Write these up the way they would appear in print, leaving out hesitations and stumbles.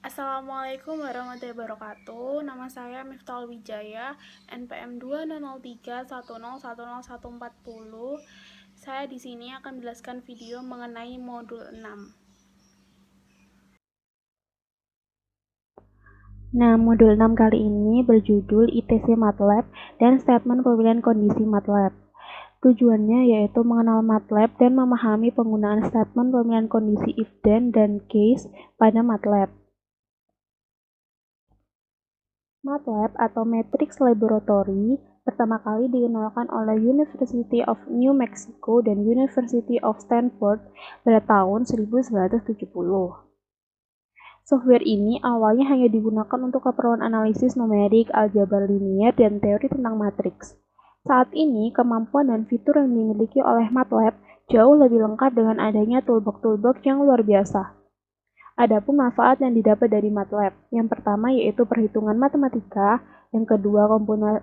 Assalamualaikum warahmatullahi wabarakatuh. Nama saya Miftahul Wijaya, NPM 20031010140. Saya di sini akan menjelaskan video mengenai modul 6. Nah, modul 6 kali ini berjudul ITC MATLAB dan Statement Pemilihan Kondisi MATLAB. Tujuannya yaitu mengenal MATLAB dan memahami penggunaan statement pemilihan kondisi if then dan case pada MATLAB. MATLAB atau Matrix Laboratory pertama kali dikenalkan oleh University of New Mexico dan University of Stanford pada tahun 1970. Software ini awalnya hanya digunakan untuk keperluan analisis numerik, aljabar linier, dan teori tentang matriks. Saat ini, kemampuan dan fitur yang dimiliki oleh MATLAB jauh lebih lengkap dengan adanya toolbox yang luar biasa. Adapun manfaat yang didapat dari MATLAB, yang pertama yaitu perhitungan matematika, yang kedua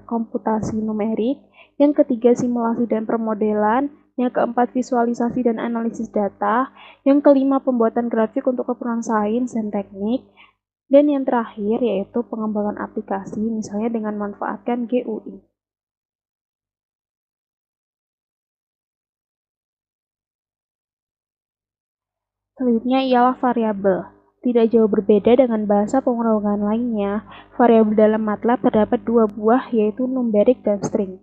komputasi numerik, yang ketiga simulasi dan permodelan, yang keempat visualisasi dan analisis data, yang kelima pembuatan grafik untuk keperluan sains dan teknik, dan yang terakhir yaitu pengembangan aplikasi misalnya dengan memanfaatkan GUI. Selanjutnya ialah variabel. Tidak jauh berbeda dengan bahasa pemrograman lainnya, variabel dalam MATLAB terdapat dua buah yaitu numeric dan string.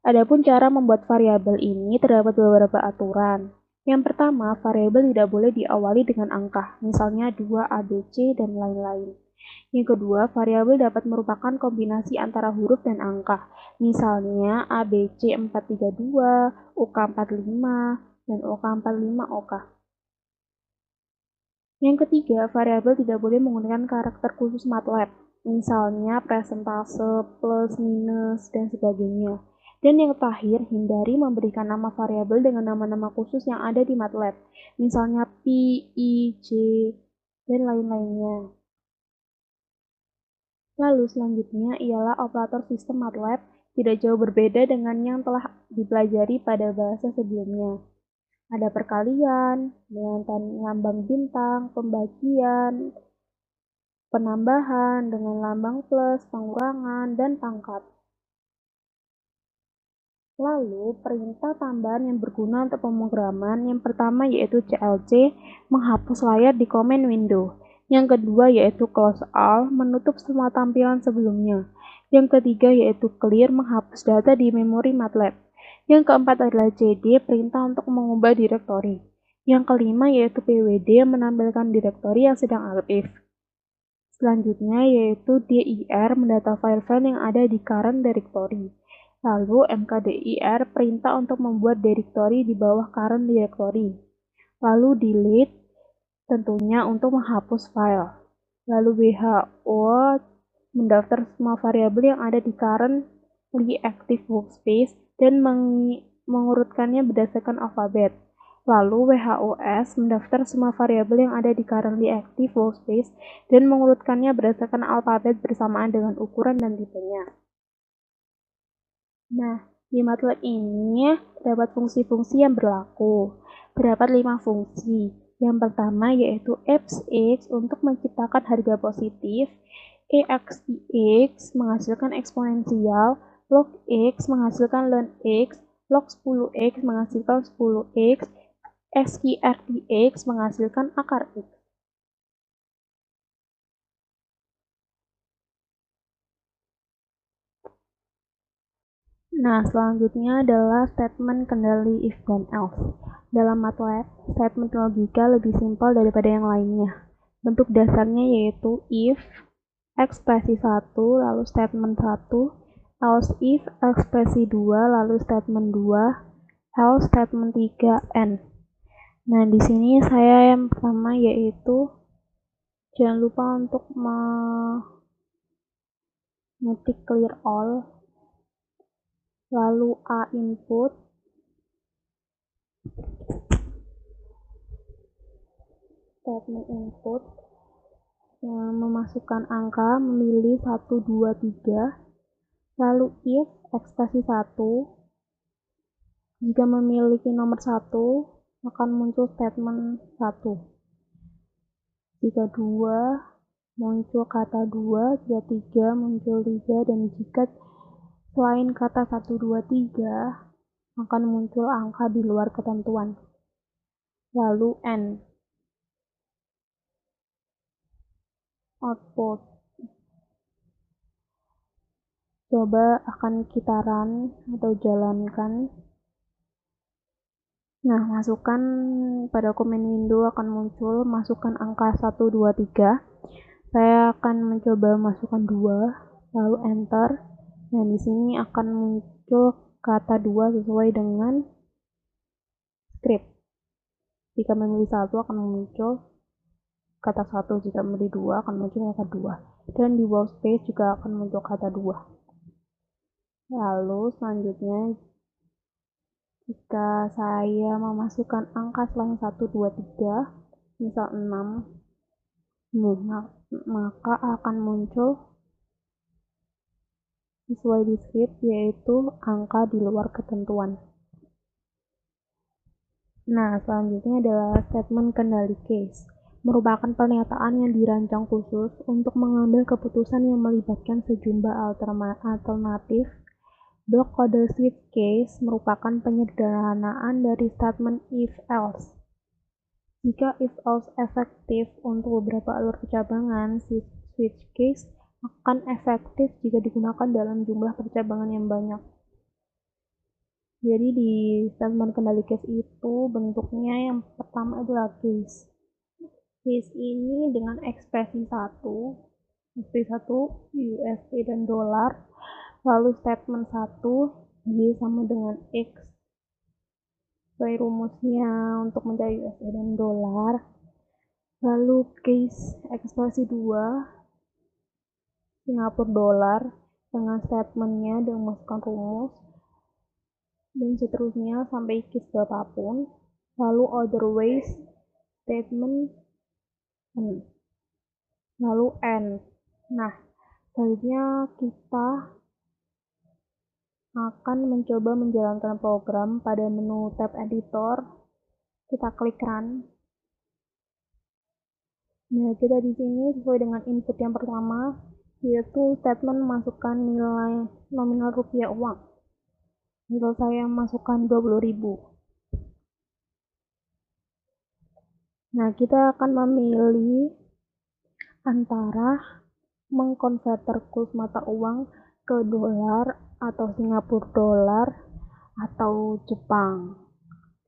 Adapun cara membuat variabel ini terdapat beberapa aturan. Yang pertama, variabel tidak boleh diawali dengan angka, misalnya 2, ABC, dan lain-lain. Yang kedua, variabel dapat merupakan kombinasi antara huruf dan angka, misalnya ABC 432, UK 45, dan OK 45 OK. Yang ketiga, variabel tidak boleh menggunakan karakter khusus MATLAB, misalnya presentase, plus, minus, dan sebagainya. Dan yang terakhir, hindari memberikan nama variabel dengan nama-nama khusus yang ada di MATLAB, misalnya P, I, J, dan lain-lainnya. Lalu selanjutnya ialah operator sistem MATLAB tidak jauh berbeda dengan yang telah dipelajari pada bahasa sebelumnya. Ada perkalian, dengan lambang bintang, pembagian, penambahan dengan lambang plus, pengurangan, dan pangkat. Lalu, perintah tambahan yang berguna untuk pemrograman yang pertama yaitu CLC, menghapus layar di command window. Yang kedua yaitu close all, menutup semua tampilan sebelumnya. Yang ketiga yaitu clear, menghapus data di memori MATLAB. Yang keempat adalah CD, perintah untuk mengubah direktori. Yang kelima yaitu PWD, menampilkan direktori yang sedang aktif. Selanjutnya yaitu dir, mendata file-file yang ada di current directory. Lalu mkdir, perintah untuk membuat direktori di bawah current directory. Lalu delete, tentunya untuk menghapus file. Lalu who, mendaftar semua variabel yang ada di currently active workspace dan mengurutkannya berdasarkan alfabet. Lalu WHOS mendaftar semua variabel yang ada di currently active workspace dan mengurutkannya berdasarkan alfabet bersamaan dengan ukuran dan tipenya. Nah, di MATLAB ini terdapat fungsi-fungsi yang berlaku. Terdapat 5 fungsi. Yang pertama yaitu fx untuk menciptakan harga positif, exx menghasilkan eksponensial, log x menghasilkan ln x, log 10x menghasilkan 10x, sqrtx menghasilkan akar x. Nah, selanjutnya adalah statement kendali if dan else. Dalam MATLAB, statement logika lebih simpel daripada yang lainnya. Bentuk dasarnya yaitu if, ekspresi 1, lalu statement 1, else if, ekspresi 2, lalu statement 2, else statement 3, and. Nah, di sini saya yang pertama yaitu jangan lupa untuk mengetik clear all, lalu A input, statement input, yang memasukkan angka, memilih 1, 2, 3, lalu if, ekspresi 1, jika memiliki nomor 1, akan muncul statement 1. Jika 2 muncul kata 2, jika 3 muncul 3, dan jika selain kata 1, 2, 3 akan muncul angka di luar ketentuan. Lalu N. Output. Coba akan kita run atau jalankan. Nah, masukkan pada komen window akan muncul masukkan angka 1, 2, 3. Saya akan mencoba masukkan 2, lalu enter. Nah, di sini akan muncul kata 2 sesuai dengan script. Jika memilih 1 akan muncul kata 1, jika memilih 2 akan muncul kata 2. Dan di workspace juga akan muncul kata 2. Lalu selanjutnya jika saya memasukkan angka selain 1, 2, 3, misal 6, maka akan muncul sesuai di script, yaitu angka di luar ketentuan. Nah, selanjutnya adalah statement kendali case, merupakan pernyataan yang dirancang khusus untuk mengambil keputusan yang melibatkan sejumlah alternatif. Blok kode switch case merupakan penyederhanaan dari statement if-else. Jika if-else efektif untuk beberapa alur percabangan, switch case akan efektif jika digunakan dalam jumlah percabangan yang banyak. Jadi di statement kendali case itu bentuknya yang pertama adalah case. Case ini dengan ekspresi 1 USD dan dolar. Lalu statement 1 Y sama dengan X sesuai rumusnya untuk mencari USD dan dolar. Lalu case ekspresi 2 Singapura dolar dengan statementnya dan memasukkan rumus dan seterusnya sampai case berapapun. Lalu otherwise statement N. Lalu N. Nah, selanjutnya kita akan mencoba menjalankan program. Pada menu tab editor kita klik run. Nah, kita di sini sesuai dengan input yang pertama, yaitu statement memasukkan nilai nominal rupiah uang. Misal saya masukkan 20.000. Nah, kita akan memilih antara mengkonverter kurs mata uang ke dolar atau Singapura dolar atau Jepang.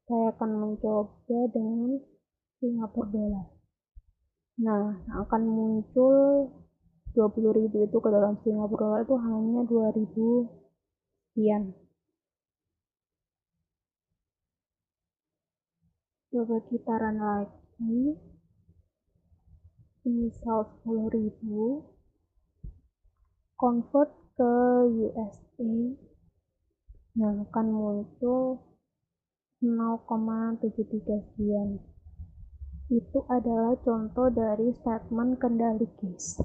Saya akan mencoba dengan Singapura dolar. Nah, akan muncul 20.000 itu ke dalam Singapura dolar itu hanya 2.000 sekian. Coba kita run lagi. Misal 10.000 convert ke USD. Nah, akan muncul 0,73 sekian. Itu adalah contoh dari statement kendali case.